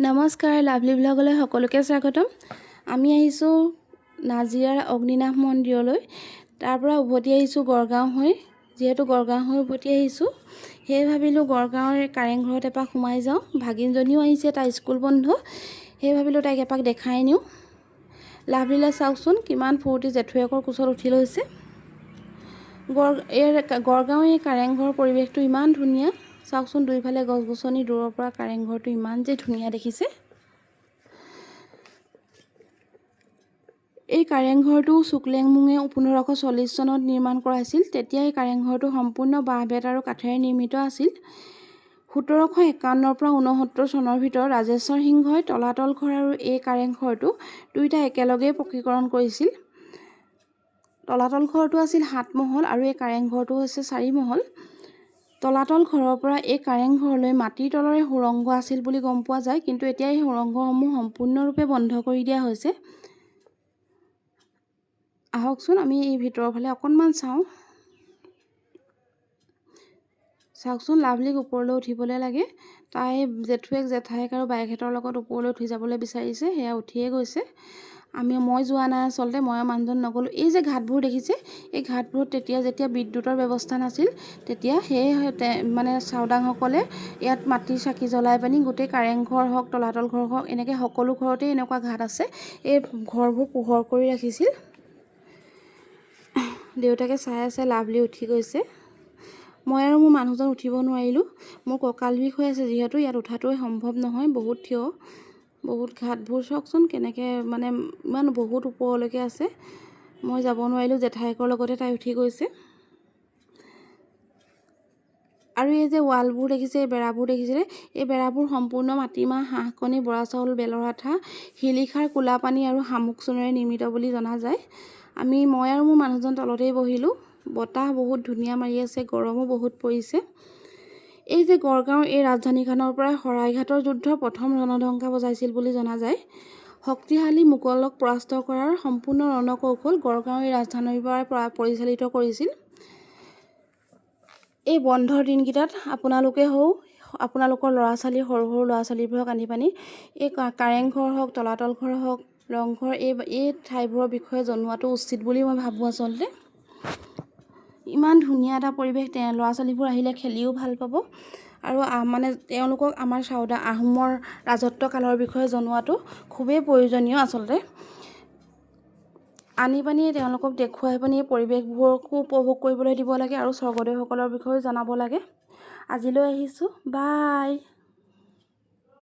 নমস্কাৰ, লাভলী ব্লগলৈ সকলোকে স্বাগতম। আমি আহিছোঁ নাজিৰাৰ অগ্নিনাভ মন্দিৰলৈ। তাৰ পৰা উভতি আহিছোঁ গড়গাঁও হৈ। যিহেতু গড়গাঁও হৈ উভতি আহিছোঁ, সেয়ে ভাবিলোঁ গড়গাঁৱৰ কাৰেংঘৰত এপাক সোমাই যাওঁ। ভাগিনজনীও আহিছে, তাই স্কুল বন্ধ, সেয়ে ভাবিলোঁ তাইক এপাক দেখাই নিওঁ। লাভলীলৈ চাওকচোন কিমান ফূৰ্তি, জেঠুৱেকৰ কোচত উঠি লৈছে। গড়গাঁৱৰ এই কাৰেংঘৰৰ পৰিৱেশটো ইমান ধুনীয়া। চাওকচোন দুইফালে গছ গছনি, দূৰৰ পৰা কাৰেংঘৰটো ইমান যে ধুনীয়া দেখিছে। এই কাৰেংঘৰটো চুকলেংমুঙে 1540 চনত নিৰ্মাণ কৰাইছিল। তেতিয়া এই কাৰেংঘৰটো সম্পূৰ্ণ বাঁহ বেত আৰু কাঠেৰে নিৰ্মিত আছিল। 1751 পৰা 69 চনৰ ভিতৰত ৰাজেশ্বৰ সিংহই তলাতল ঘৰ আৰু এই কাৰেংঘৰটো দুয়োটা একেলগেই পকীকৰণ কৰিছিল। তলাতল ঘৰটো আছিল 7 মহল আৰু এই কাৰেংঘৰটো হৈছে 4 মহল। তলাতল ঘৰৰ পৰা এই কাৰেংঘৰলৈ মাটিৰ তলৰে সুৰংগ আছিল বুলি গম পোৱা যায়, কিন্তু এতিয়া এই সুৰংগসমূহ সম্পূৰ্ণৰূপে বন্ধ কৰি দিয়া হৈছে। আহকচোন আমি এই ভিতৰৰ ফালে অকণমান চাওঁ। চাওকচোন লাভলীক ওপৰলৈ উঠিবলৈ লাগে। তাই জেঠুৱেক, জেঠাইক আৰু বাইকহঁতৰ লগত ওপৰলৈ উঠি যাবলৈ বিচাৰিছে, সেয়া উঠিয়ে গৈছে। মই যোৱা নাই, আচলতে মই মানুহজন নগ'লোঁ। এই যে ঘাটবোৰ দেখিছে, এই ঘাটবোৰত যেতিয়া বিদ্যুতৰ ব্যৱস্থা নাছিল, তেতিয়া সেই মানে চাওদাংসকলে ইয়াত মাটিৰ চাকি জ্বলাই পানি গোটেই কাৰেংঘৰ হওক, তলাতল ঘৰ হওক, এনেকৈ সকলো ঘৰতে এনেকুৱা ঘাট আছে, এই ঘৰবোৰ পোহৰ কৰি ৰাখিছিল। দেউতাকে চাই আছে, লাভলী উঠি গৈছে। মই আৰু মোৰ মানুহজন উঠিব নোৱাৰিলোঁ। মোৰ কঁকাল বিষ হৈ আছে, যিহেতু ইয়াত উঠাটোৱে সম্ভৱ নহয়, বহুত থিয়। বহুত ঘাটবোৰ চাওকচোন কেনেকৈ মানে ইমান বহুত ওপৰলৈকে আছে। মই যাব নোৱাৰিলোঁ, জেঠাইকৰ লগতে তাই উঠি গৈছে। আৰু এই যে ৱালবোৰ দেখিছে, এই বেৰাবোৰ দেখিছিলে, এই বেৰাবোৰ সম্পূৰ্ণ মাটিমাহ, হাঁহ কণী, বৰা চাউল, বেলৰ আঠা, শিলিখাৰ কোলা পানী আৰু শামুক চূণেৰে নিৰ্মিত বুলি জনা যায়। মই আৰু মোৰ মানুহজন তলতেই বহিলোঁ। বতাহ বহুত ধুনীয়া মাৰি আছে, গৰমো বহুত পৰিছে। এই যে গড়গাঁৱৰ এই ৰাজধানীখনৰ পৰা শৰাইঘাটৰ যুদ্ধৰ প্ৰথম ৰণধংকা বজাইছিল বুলি জনা যায়। শক্তিশালী মোগলক পৰাস্ত কৰাৰ সম্পূৰ্ণ ৰণকৌশল গড়গাঁৱৰ এই ৰাজধানীৰ পৰা পৰিচালিত কৰিছিল। এই বন্ধৰ দিনকেইটাত আপোনালোকৰ ল'ৰা ছোৱালী, সৰু সৰু ল'ৰা ছোৱালীবোৰক আনি পানি এই কাৰেংঘৰ হওক, তলাতল ঘৰ হওক, ৰংঘৰ, এই ঠাইবোৰৰ বিষয়ে জনোৱাটো উচিত বুলি মই ভাবোঁ। আচলতে ইমান ধুনীয়া এটা পৰিৱেশ, ল'ৰা ছোৱালীবোৰ আহিলে খেলিও ভাল পাব। আৰু মানে তেওঁলোকক আমাৰ আহোমৰ ৰাজত্ব কালৰ বিষয়ে জনোৱাটো খুবেই প্ৰয়োজনীয়। আচলতে আনি পানি তেওঁলোকক দেখুৱাই পানি পৰিৱেশবোৰকো উপভোগ কৰিবলৈ দিব লাগে আৰু স্বৰ্গদেউসকলৰ বিষয়েও জনাব লাগে। আজিলৈ আহিছোঁ, বাই।